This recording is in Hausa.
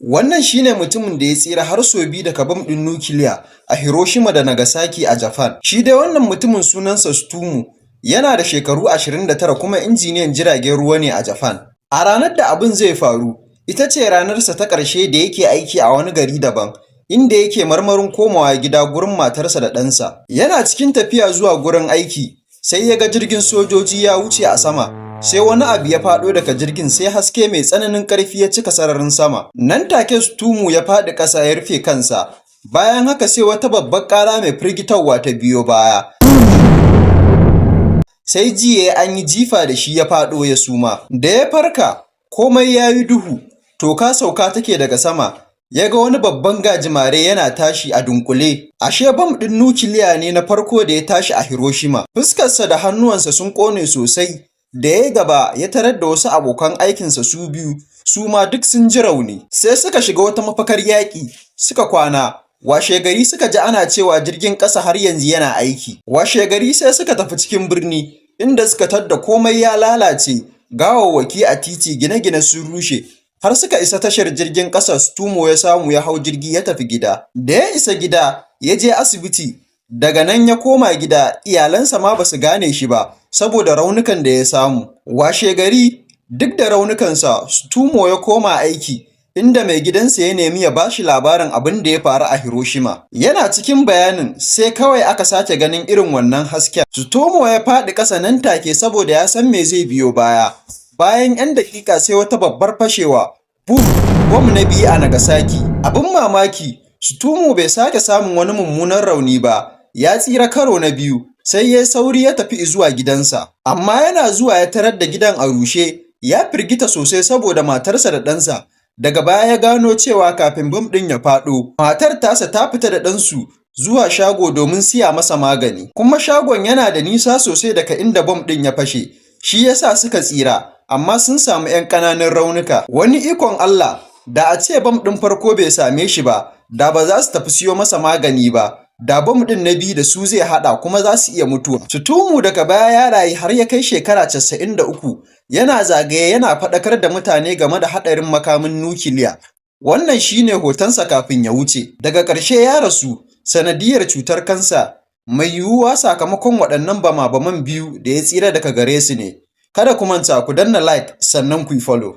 Wannan shi ne mutumin da ya tsira har sau biyu daga bam ɗin nukiliya a Hiroshima da Nagasaki a Japan. Shi dai wannan mutumin sunansa Tsutomu, yana da shekaru 29 kuma injiniyan jiragen ruwa ne a Japan. A ranar da abin zai faru, ita ce ranarsa ta ƙarshe da yake aiki a wani gari daban, inda yake marmarin komawa gida gurin matarsa da ɗansa. Yana cikin tafiya zuwa gurin aiki, sai ya ga jirgin sojoji ya wuce a sama. Sai wani abu ya faɗo daga jirgin, sai haske mai tsananin ƙarfi ya cika sararin sama. Nan take Tsutomu ya faɗi ƙasa ya rufe kansa. Bayan haka sai wata babbar ƙara mai firgitarwa ta biyo baya. Sai jiya an yi jifa da shi ya faɗo ya suma. Da ya farka, komai ya yi duhu, toka sauka take daga sama. Ya ga wani babban gajimare yana tashi a dunkule. Ashe bam ɗin nukiliya ne na farko da ya tashi a Hiroshima. Fuskarsa da hannuwansa sun ƙone sosai. Da ya gaba ya tarar da wasu abokan aikinsa su biyu, su ma duk sun ji rauni. Sai suka shiga wata mafakar yaƙi, suka kwana. Washegari suka ji ana cewa jirgin ƙasa har yanzu yana aiki. Washegari sai suka tafi cikin birni, inda suka tadda komai ya lalace, gawawwaki a titi, gine-gine sun rushe. Har suka isa tashar jirgin ƙasa, Tsutomu ya samu ya hau jirgi ya tafi gida. Da ya isa gida, ya je asibiti. Daga nan ya koma gida, iyalansa ma ba su gane shi ba, saboda raunukan da ya samu. Washegari, duk da raunukansa, Tsutomu ya koma aiki, inda mai gidansa ya nemi ya ba shi labarin abin da ya faru a Hiroshima. Yana cikin bayanin, sai kawai aka sake ganin irin wannan hasken. Tsutomu ya faɗi ƙasa nan take saboda ya san me zai biyo baya. Bayan 'yan daƙiƙa sai wata babbar fashewa. Bum! Bom na biyu a Nagasaki. Abin mamaki, Tsutomu bai sake samun wani mummunan rauni ba. Ya tsira karo na biyu, sai ya sauri ya tafi zuwa gidansa. Amma yana zuwa ya tarar da gidan a rushe, ya firgita sosai saboda matarsa da ɗansa. Daga baya ya gano cewa kafin bam ɗin ya faɗo, matar tasa ta fita da ɗansu zuwa shago domin siya masa magani. Kuma shagon yana da nisa sosai daga inda bam ɗin ya fashe, shi yasa suka tsira, amma sun samu 'yan ƙananan raunuka. Wani ikon Allah, da a ce bam ɗin farko bai same shi ba, da ba za su tafi siyo masa magani ba. Da bam ɗin na biyu da su zai haɗa kuma za su iya mutuwa. Tsutomu daga baya ya rayu har ya kai shekara 93, yana zagaye yana faɗakar da mutane game da haɗarin makamin nukiliya. Wannan shine hotonsa kafin ya wuce. Daga ƙarshe ya rasu sanadiyar cutar kansa, mai yiwuwa sakamakon waɗannan bama-baman biyu da ya tsira daga gare su ne. Kada ku manta ku danna like sannan ku yi follow.